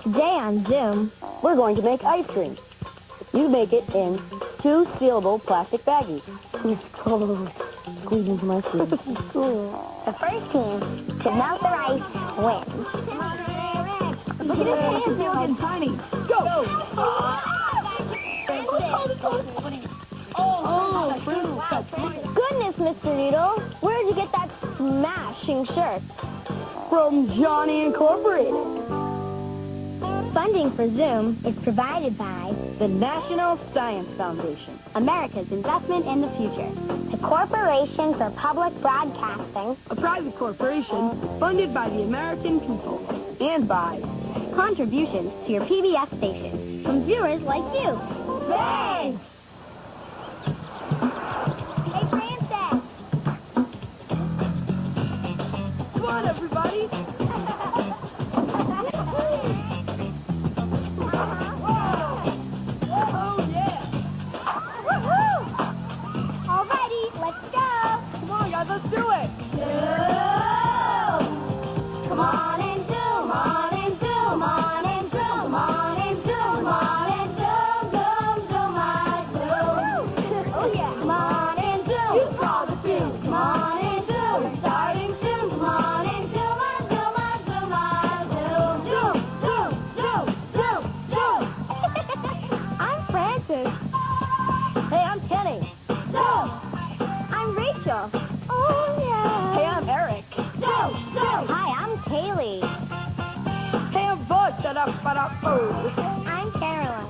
Today on Zoom, we're going to make ice cream. You make it in 2 sealable plastic baggies. Squeezing some ice cream. Cool. The first team to melt their ice wins. Look at his hands, they're getting tiny. Go! Goodness, Mr. Noodle, where'd you get that smashing shirt? From Johnny Incorporated. Funding for Zoom is provided by The National Science Foundation. America's Investment in the Future, the Corporation for Public Broadcasting, A private corporation funded by the American people. And by contributions to your PBS station from viewers like you. Thanks! Hey, Francis! Come on, everybody! Oh, yeah! Woohoo! All righty, let's go! Come on, guys, let's do it! Come on and zoom, on and zoom, on and zoom, on and zoom, on and zoom, zoom, zoom, on zoom. Oh yeah. Come on and zoom. You saw the zoom. Come on and zoom. We're starting soon. Come on and zoom, on zoom, on zoom, on zoom. Zoom, zoom, zoom, zoom, zoom. I'm Francis. Hey, I'm Kenny. Zoom. I'm Rachel. Oh yeah. Hey, I'm Eric. Zoom, zoom. Hi, I'm Kaylee. Hey, I'm Bud. Shut-up. I'm Caroline.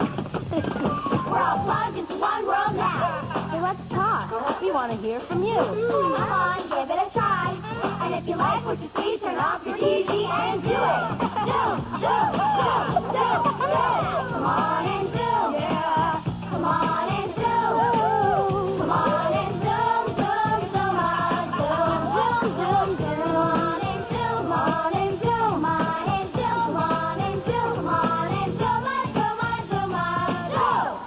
We're all plugged into one world now. So let's talk. We want to hear from you. Come on, give it a try. And if you like what you see, turn off your TV and do it. Zoom, zoom, zoom, zoom, zoom. Come on and zoom. Yeah. Come on and zoom. Come on and zoom, zoom, zoom, on zoom, zoom, zoom, zoom. Come on and zoom, on and zoom, on and zoom, on and zoom, on and zoom, on zoom, on zoom, on zoom.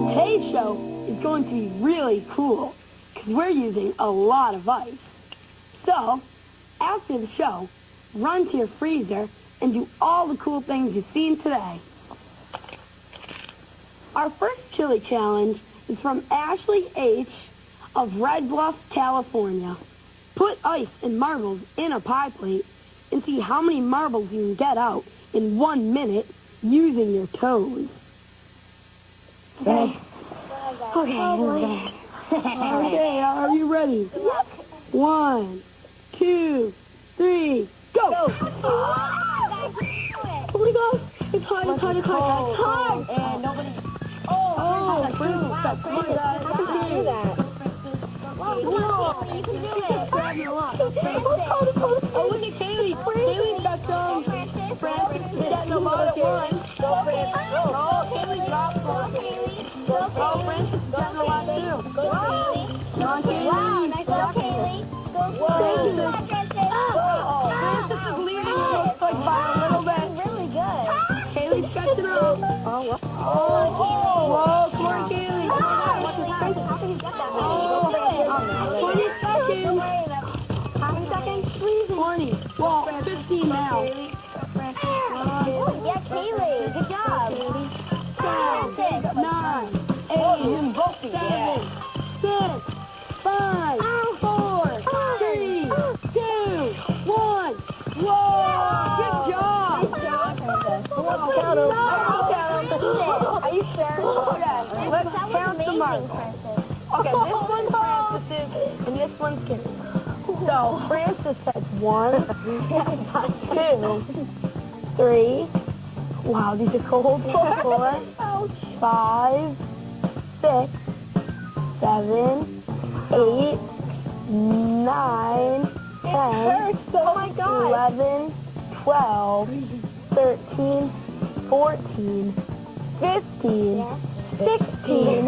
Today's show is going to be really cool because we're using a lot of ice. So, after the show, run to your freezer and do all the cool things you've seen today. Our first chili challenge is from Ashley H. of Red Bluff, California. Put ice and marbles in a pie plate and see how many marbles you can get out in 1 minute using your toes. Okay. Okay, are you ready? Yep. 1, 2, 3, go! Oh my gosh, it's hard, it's hard, it's hard, it's hard! And nobody... Oh, Bruce, that's How good. How can you do that? Whoa, you can do it. Oh, look at Kaylee. Kaylee's got some. Francis is getting a lot at once. Oh, Kaylee dropped one. Oh, Francis is getting a lot too. Go, Kaylee. Come on, Kaylee. Wow, nice job, Kaylee. Go, Francis. Francis is leading it, looks like, by a little bit. Really good. Kaylee's catching up. Whoa, come on, Kaylee. How can you get that? Oh, 20 seconds. How many seconds? 20. Well, 15 now. Yeah, Kaylee. Good job. 10, 9, 8, 7, 6, 5, 4, 3, 2, 1. Whoa! Good job! Good job, Princess. Are you sure? Okay, let's count the marks. Okay, this one's Francis's, and this one's Kitty's. So, Francis has 1, 2, 3. Wow, these are cold. 4, 5, 6, 7, 8, 9, 10, Oh my God. 11, 12, 13, 14, 15, 16,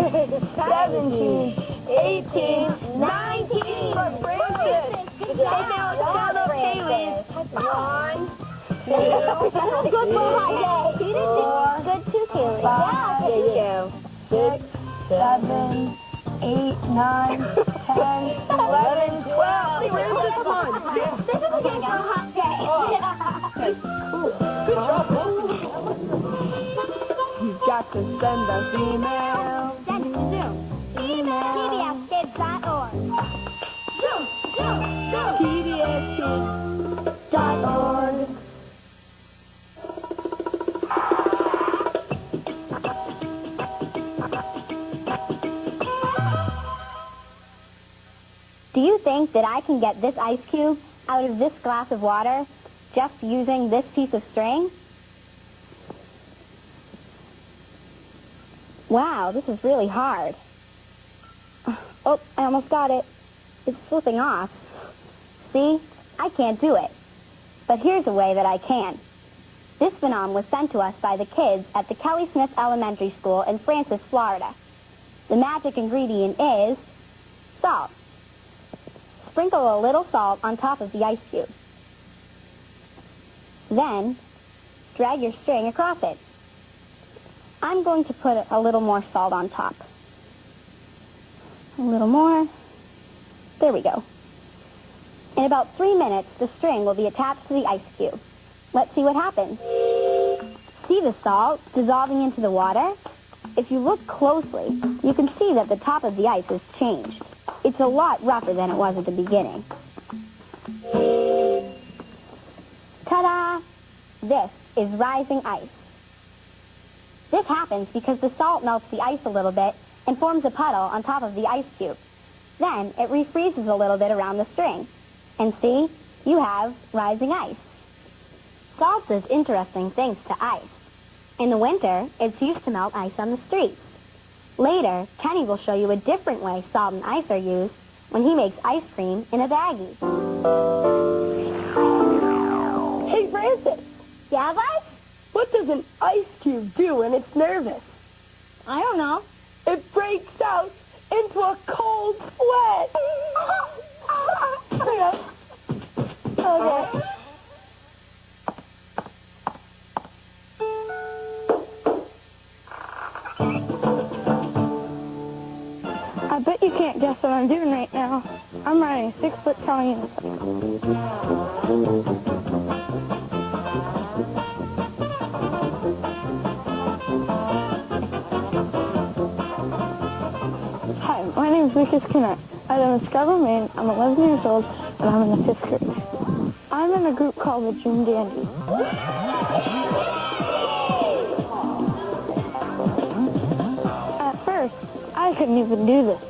17, 18, 19 for Francis. Good job. Now it's count up Kaylee's. 1, 2, Good one, you did good too, Kaylee. Five, 6, 7, 8, 9, 10, 11, 12. Where's this one? This is a hot day. Yes, cool. Good job, both of you. You've got to send us email. Send it to Zoom. Email. PBSkids.org. Zoom, Zoom, Zoom. PBSkids.org. Do you think that I can get this ice cube out of this glass of water just using this piece of string? Wow, this is really hard. Oh, I almost got it. It's slipping off. See? I can't do it. But here's a way that I can. This phenom was sent to us by the kids at the Kelly Smith Elementary School in Francis, Florida. The magic ingredient is salt. Sprinkle a little salt on top of the ice cube. Then, drag your string across it. I'm going to put a little more salt on top. A little more. There we go. In about 3 minutes, the string will be attached to the ice cube. Let's see what happens. See the salt dissolving into the water? If you look closely, you can see that the top of the ice has changed. It's a lot rougher than it was at the beginning. Ta-da! This is rising ice. This happens because the salt melts the ice a little bit and forms a puddle on top of the ice cube. Then it refreezes a little bit around the string. And see, you have rising ice. Salt does interesting things to ice. In the winter, it's used to melt ice on the streets. Later, Kenny will show you a different way salt and ice are used when he makes ice cream in a baggie. Hey, Francis, Yeah, Buzz? what does an ice cube do when it's nervous? I don't know. It breaks out into a cold sweat. Okay. I bet you can't guess what I'm doing right now. I'm riding a 6-foot tall unicycle. Hi, my name is Lucas Kennett. I live in Scarborough, Maine. I'm 11 years old, and I'm in the 5th grade. I'm in a group called the June Dandies. At first, I couldn't even do this.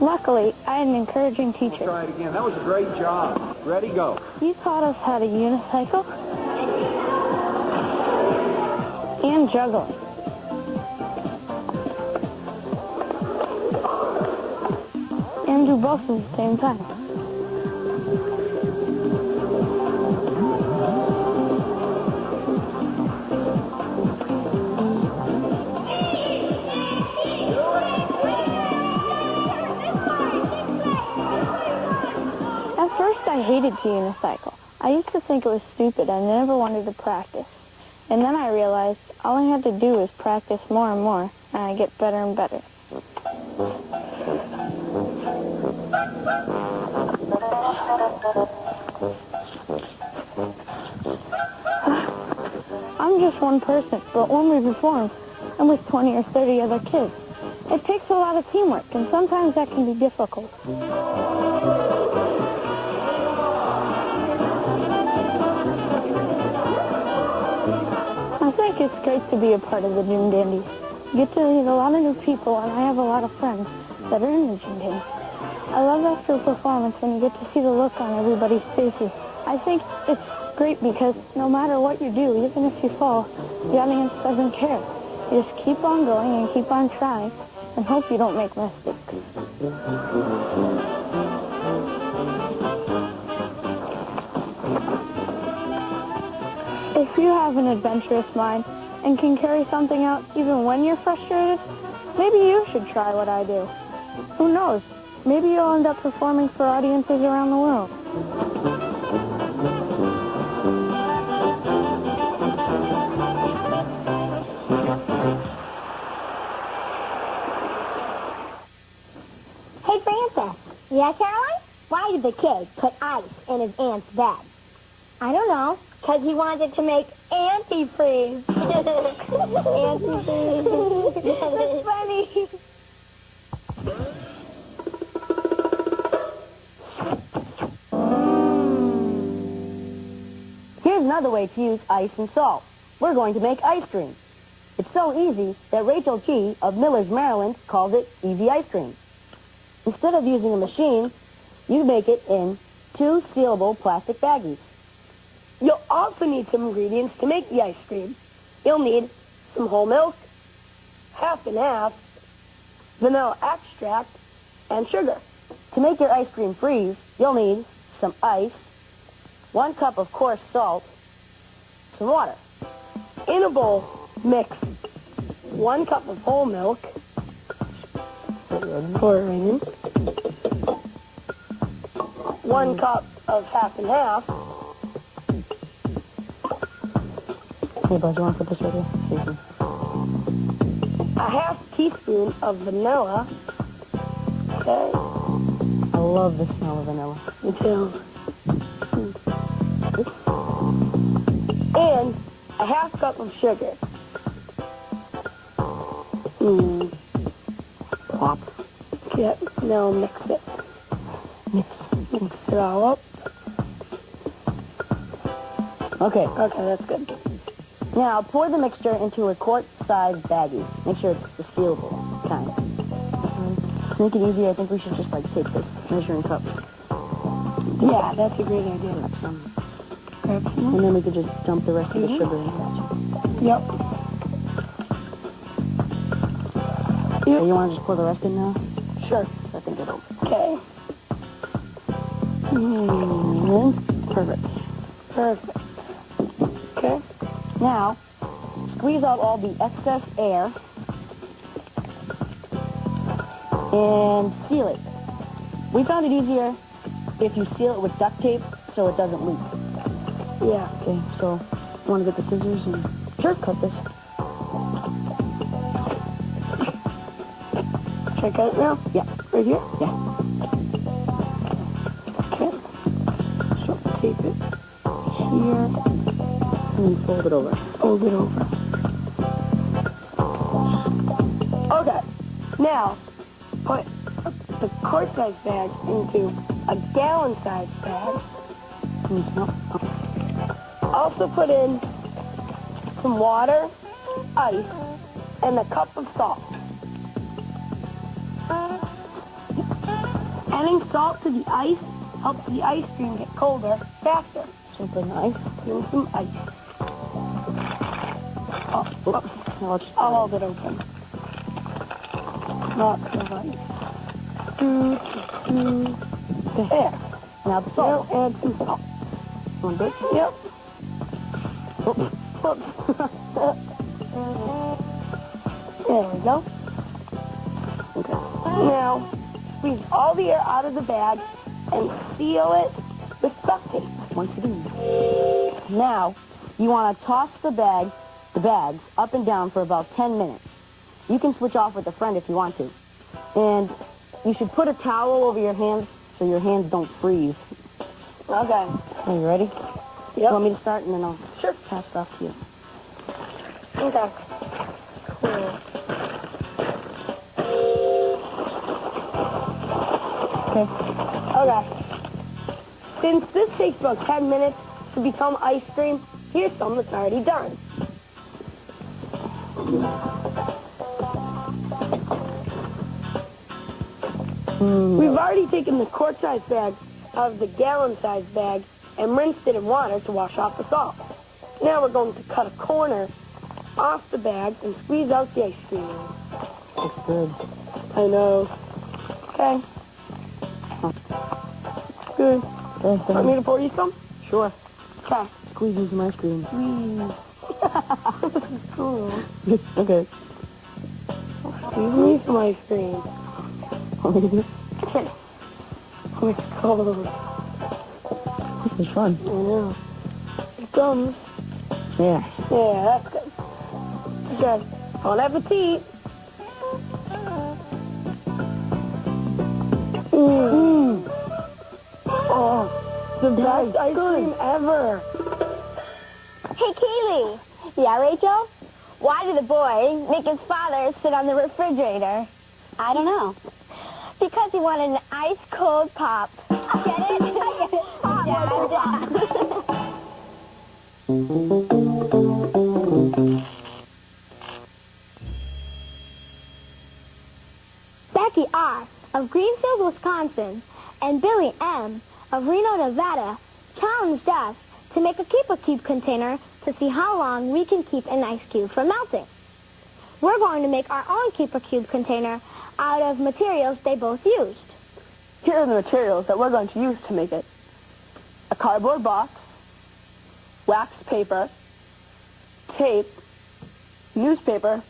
Luckily, I had an encouraging teacher. Try it again. That was a great job. Ready, go. He taught us how to unicycle and juggling. And do both at the same time. At first I hated the unicycle. I used to think it was stupid and never wanted to practice. And then I realized all I had to do was practice more and more, and I get better and better. I'm just one person, but when we perform, I'm with 20 or 30 other kids. It takes a lot of teamwork, and sometimes that can be difficult. I think it's great to be a part of the June Dandies. You get to meet a lot of new people, and I have a lot of friends that are in the June Dandies. I love after a performance when you get to see the look on everybody's faces. I think it's great because no matter what you do, even if you fall, the audience doesn't care. You just keep on going and keep on trying and hope you don't make mistakes. If you have an adventurous mind and can carry something out even when you're frustrated, maybe you should try what I do. Who knows? Maybe you'll end up performing for audiences around the world. Hey, Francis. Yeah, Caroline? Why did the kid put ice in his aunt's bed? I don't know. Because he wanted to make antifreeze. Antifreeze. That's funny. Here's another way to use ice and salt. We're going to make ice cream. It's so easy that Rachel G. of Millers, Maryland calls it easy ice cream. Instead of using a machine, you make it in 2 sealable plastic baggies. You'll also need some ingredients to make the ice cream. You'll need some whole milk, half and half, vanilla extract, and sugar. To make your ice cream freeze, you'll need some ice, 1 cup of coarse salt, some water. In a bowl, mix 1 cup of whole milk, pour it in, 1 cup of half and half, Hey, Buzz, you want to put this right here? So you can... a half teaspoon of vanilla. Okay, I love the smell of vanilla. me too. And a half cup of sugar. Pop. Okay, now mix it. Mix. Mix it all up. Okay. Okay, that's good. Now, pour the mixture into a quart-sized baggie. Make sure it's the sealable kind. To make it easier, I think we should just, take this measuring cup. Yeah, that's a great idea. Grab some. Grab some. And then we could just dump the rest of the sugar in that. Yep. Okay, you want to just pour the rest in now? Sure. I think it'll... Okay. Perfect. Perfect. Okay. Now, squeeze out all the excess air and seal it. We found it easier if you seal it with duct tape so it doesn't leak. Yeah. Okay, so you want to get the scissors and cut this. Should I cut it now? Yeah. Right here? Yeah. Okay. So tape it here. And then fold it over. Fold it over. Okay. Now, put the quart-sized bag into a gallon-sized bag. Can you smell? Also put in some water, ice, and a cup of salt. Adding salt to the ice helps the ice cream get colder faster. So put in ice. Put in some ice. Now let's I'll hold it open. Not the ice. There. Now the salt. Now add some salt. One bit. Yep. Oops. There we go. Okay. Now, squeeze all the air out of the bag and seal it with duct tape. Once again. Now, you want to toss the bags up and down for about 10 minutes. You can switch off with a friend if you want to. And you should put a towel over your hands so your hands don't freeze. Okay. Are you ready? Yep. Want me to start and then I'll Sure. pass it off to you. Okay. Cool. Okay. Okay. Since this takes about 10 minutes to become ice cream, here's some that's already done. We've already taken the quart-sized bag out of the gallon-sized bag and rinsed it in water to wash off the salt. Now we're going to cut a corner off the bag and squeeze out the ice cream. Looks good. I know. Okay. Good. Want me to pour you some? Sure. Okay. Squeeze in some ice cream. This is cool. Okay. Squeeze me some ice cream. Want me to do it? Okay. Oh, it's cold. This is fun. I know. It comes. Yeah. Yeah, that's good. Okay. Bon appetit. Oh, the best ice cream ever. Haley. Yeah, Rachel? Why did the boy make his father sit on the refrigerator? I don't know. Because he wanted an ice-cold pop. Get it? I get it. Dad. Becky R. of Greenfield, Wisconsin, and Billy M. of Reno, Nevada, challenged us to make a Keep a Cube container to see how long we can keep an ice cube from melting. We're going to make our own Keep a Cube container out of materials they both used. Here are the materials that we're going to use to make it. A cardboard box, wax paper, tape, newspaper,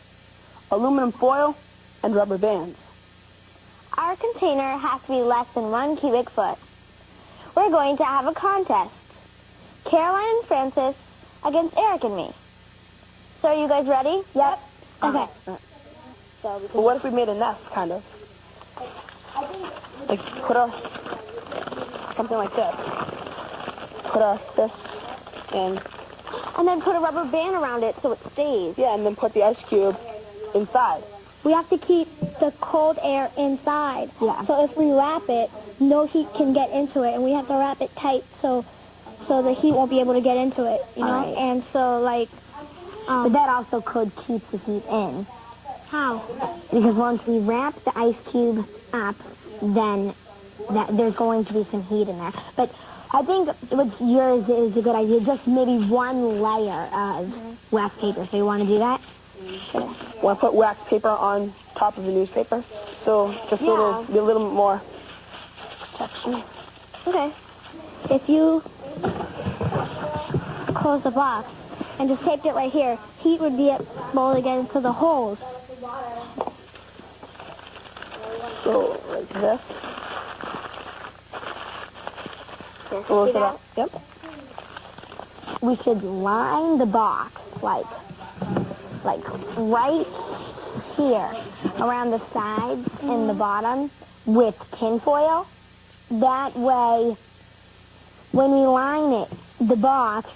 aluminum foil, and rubber bands. Our container has to be less than 1 cubic foot. We're going to have a contest. Caroline and Francis against Eric and me. So are you guys ready? Yep. Okay. Well, what if we made a nest, kind of? Like, put our, something like this. Put our fists in. And then put a rubber band around it so it stays. Yeah, and then put the ice cube inside. We have to keep the cold air inside. Yeah. So if we wrap it, no heat can get into it, and we have to wrap it tight so the heat won't be able to get into it, you know? Alright. And so, like... But that also could keep the heat in. How? Because once we wrap the ice cube up, then there's going to be some heat in there. But I think what's yours is a good idea. Just maybe one layer of wax paper. So you want to do that? Sure. Want to put wax paper on top of the newspaper? So just Yeah. be a little more protection. Okay. If you close the box and just taped it right here, heat would be able to get into the holes. So like this. Close it up. Yep. We should line the box like right here around the sides and the bottom with tin foil. That way, when we line it, the box,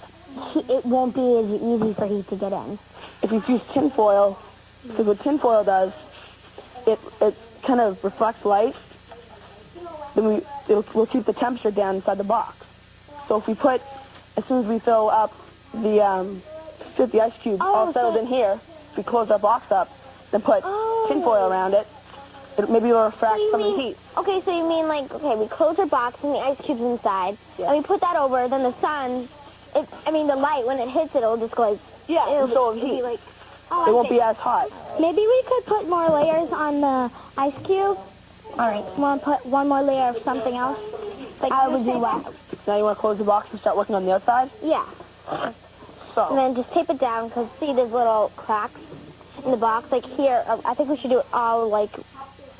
it won't be as easy for heat to get in. If you use tin foil, because what tin foil does, it kind of reflects light, then we'll keep the temperature down inside the box. So if we put, as soon as we fill up the ice cube all settled in here, we close our box up, then put tin foil around it, maybe it'll refract some of the heat. Okay, so you mean like, okay, we close our box and the ice cube's inside, Yeah. and we put that over, then the sun, the light, when it hits it, it'll just go like, Yeah, it'll so be heat. like, It won't be as hot. Maybe we could put more layers on the ice cube. All right. Want to put one more layer of something else? Like I would do that. So now you want to close the box and start working on the outside? Yeah. And So, then just tape it down, because see there's little cracks in the box. Like here, I think we should do it all like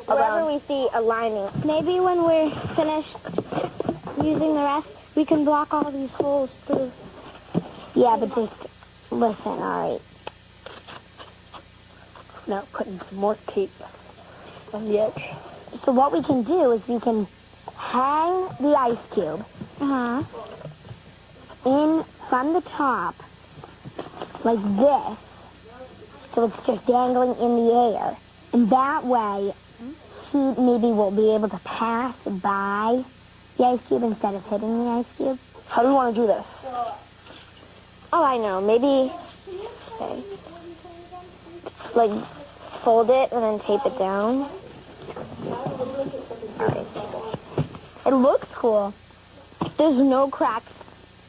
wherever we see a lining. Maybe when we're finished using the rest, we can block all these holes through. Yeah, but just listen, all right. now putting some more tape on the edge. So what we can do is we can hang the ice cube in from the top like this, so it's just dangling in the air. And that way, heat maybe will be able to pass by the ice cube instead of hitting the ice cube. How do we want to do this? Oh, I know. Maybe, okay, like fold it and then tape it down. Alright. It looks cool. There's no cracks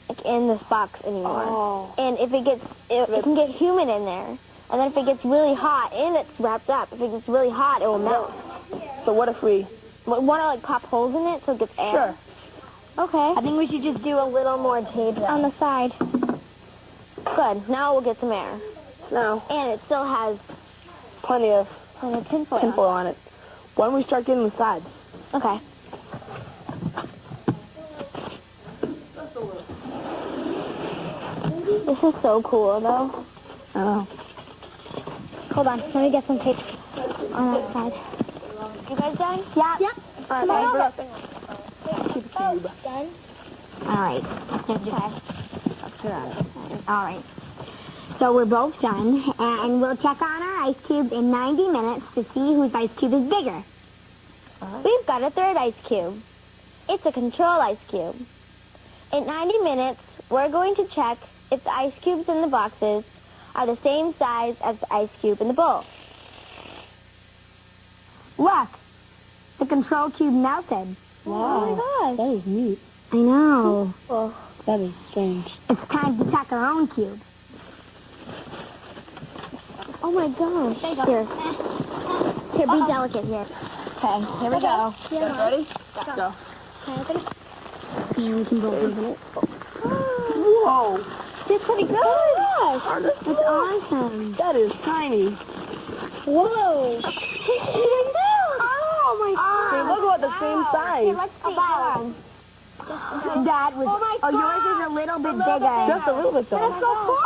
like in this box anymore. Oh. And if it gets, it can get humid in there. And then if it gets really hot, and it's wrapped up, if it gets really hot, it will melt. So what if we... Want to like pop holes in it so it gets air? Sure. Okay. I think we should just do a little more tape On the side. Good. Now we'll get some air. Now, And it still has plenty of tin foil. tin foil on it. Why don't we start getting the sides? Okay. This is so cool, though. Oh. Hold on. Let me get some tape on that side. You guys done? Yeah. Yep. Come on over. Keep a cube. Done? All right. Okay. Let's put it on this side. All right. So we're both done, and we'll check on our ice cube in 90 minutes to see whose ice cube is bigger. We've got a third ice cube. It's a control ice cube. In 90 minutes, we're going to check if the ice cubes in the boxes are the same size as the ice cube in the bowl. Look, the control cube melted. Oh my gosh. That is neat. I know. Oh. That is strange. It's time to check our own cube. Oh my gosh. Here. Here, be delicate here. Okay, here we go. Yeah. Ready? Let's go. Can I open it? Yeah, we can both open it. Whoa. You're pretty good. That's awesome. That is tiny. Whoa. Oh my God. They look about the same size. Let's see. That was. Yours is a little bit bigger. Just a little bit though. That's so cool.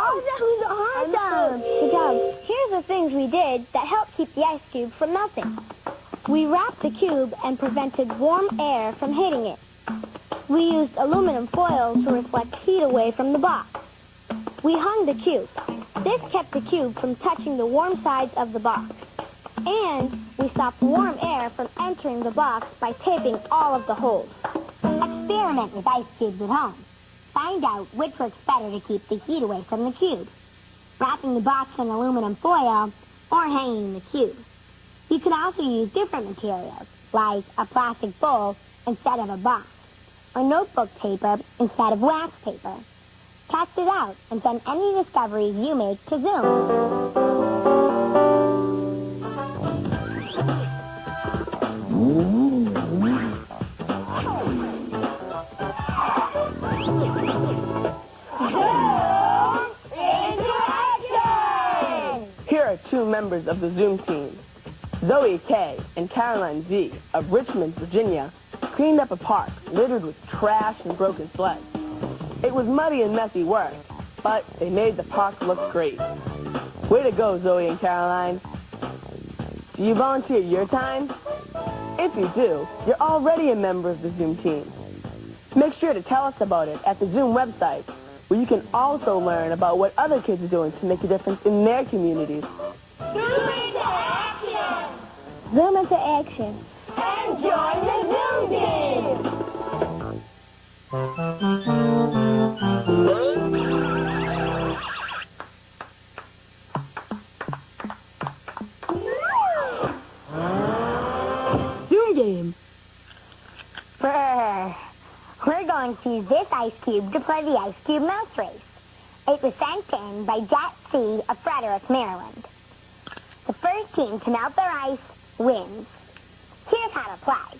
Awesome. Good job. Here's the things we did that helped keep the ice cube from melting. We wrapped the cube and prevented warm air from hitting it. We used aluminum foil to reflect heat away from the box. We hung the cube. This kept the cube from touching the warm sides of the box. And we stopped warm air from entering the box by taping all of the holes. Experiment with ice cubes at home. Find out which works better to keep the heat away from the cube. Wrapping the box in aluminum foil or hanging the cube. You can also use different materials, like a plastic bowl instead of a box, or notebook paper instead of wax paper. Test it out and send any discoveries you make to Zoom. Here are two members of the Zoom team. Zoe K. and Caroline Z. of Richmond, Virginia, cleaned up a park littered with trash and broken sleds. It was muddy and messy work, but they made the park look great. Way to go, Zoe and Caroline. Do you volunteer your time? If you do, you're already a member of the Zoom team. Make sure to tell us about it at the Zoom website, where you can also learn about what other kids are doing to make a difference in their communities. Zoom into action. And join the Zoom team! Zoom game. We're going to use this ice cube to play the ice cube mouse race. It was sent in by S3E14 of Frederick, Maryland. The first team to melt their ice wins. Here's how to play.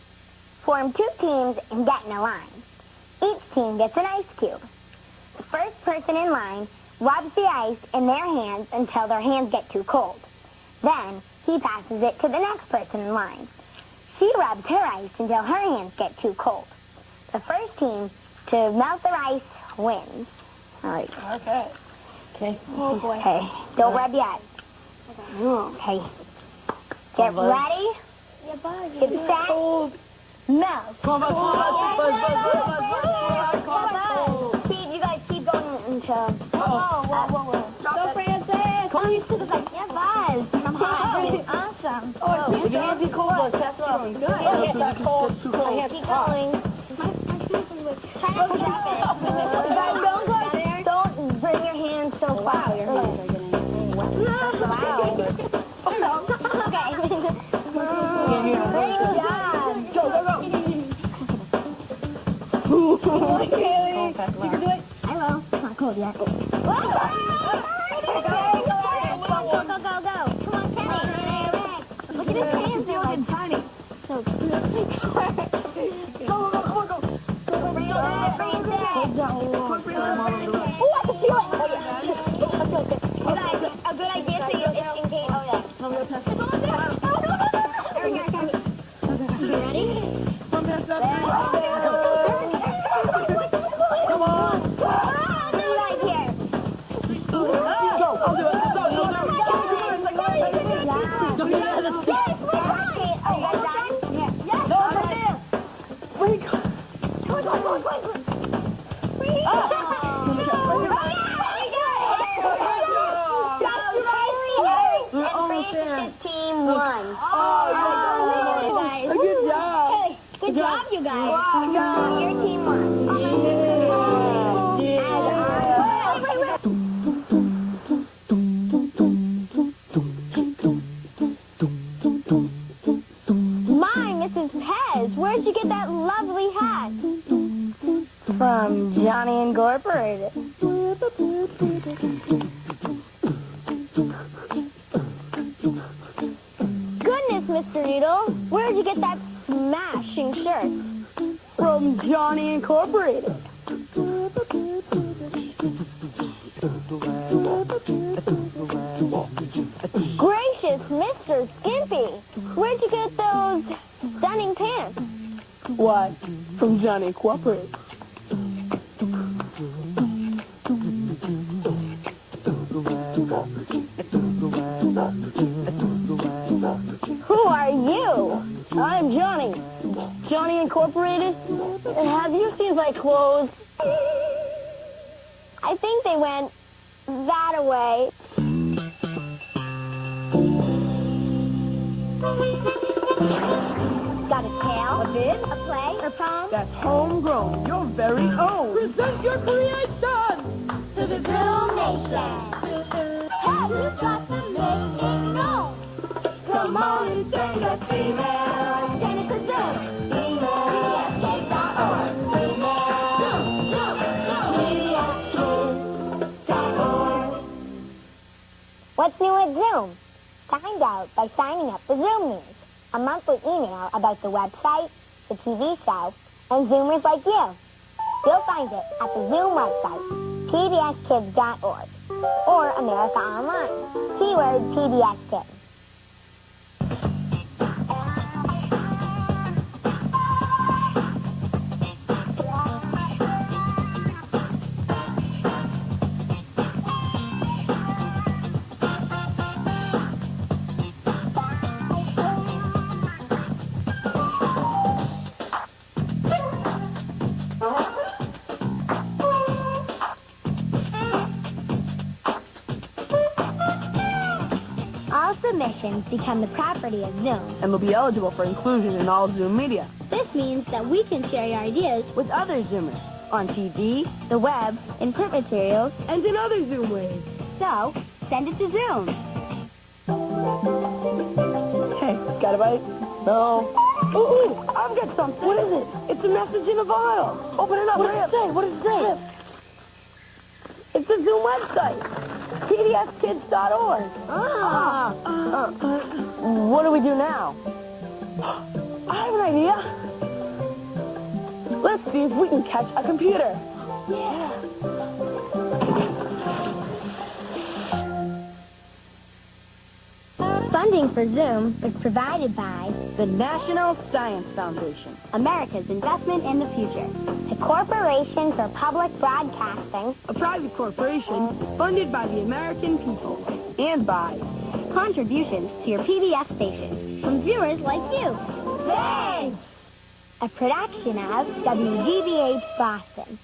Form two teams and get in a line. Each team gets an ice cube. The first person in line rubs the ice in their hands until their hands get too cold. Then he passes it to the next person in line. She rubs her ice until her hands get too cold. The first team to melt their ice wins. All right. Okay. Okay. Oh boy. Okay, don't rub yet. Okay. Get ready. Yeah, bye. Get set. Melt. Speed, you guys keep going until... Whoa. Go, Francis. Come on, you should have like, yeah, buzz. I'm hot. Awesome. Oh, if your hands get cold, let's test it out. Good. Hands are cold. Too cold. Keep going. Don't bring your hands so far. Your hands are getting Great job. You can do it. I will. It's not cold yet. Go. Come on, Kenny. Look at his hands. They're like tiny. So cute. Go. Bring it back. Oh, I can feel it. Oh, yeah. A good idea so you in case. Oh, yeah. I'm going to test it. You ready? Come on. Right here. Go. I'll do it. Go. Yes, we're right. Are you guys done? Yes. won. Good job. Hey, good job, you guys. No, your team won. My, Mrs. Pez, where'd you get that lovely hat? From Johnny Incorporated. Goodness, Mr. Needle, where'd you get that smashing shirt? From Johnny Incorporated. Gracious, Mr. Skimpy, where'd you get those stunning pants? What? From Johnny Incorporated. Who are you? I'm Johnny. Johnny Incorporated. Have you seen my clothes? I think they went that away. Got a tale? A bit? A play? Or poem? That's homegrown. Your very own. Present your creation To the Zoom Nation. Have you got to make it known? Come on and send us email. Send it to Zoom. PDFkids.org. PDFkids.org. What's new at Zoom? Find out by signing up for Zoom News, a monthly email about the website, the TV show, and Zoomers like you. You'll find it at the Zoom website, pbskids.org, or America Online. Keyword PBS Kids. All submissions become the property of Zoom. And will be eligible for inclusion in all Zoom media. This means that we can share your ideas With other Zoomers. On TV, the web, in print materials, And in other Zoom ways. so send it to Zoom. Hey, got a bite? No. Ooh, I've got something. What is it? It's a message in a vial. Open it up. What does it say? What does it say? It's the Zoom website. pdfkids.org. what do we do now? I have an idea. Let's see if we can catch a computer. Yeah. Funding for Zoom is provided by The National Science Foundation. America's Investment in the Future, the Corporation for Public Broadcasting, A private corporation funded by the American people. And by contributions to your PBS station from viewers like you. Thanks! A production of WGBH Boston.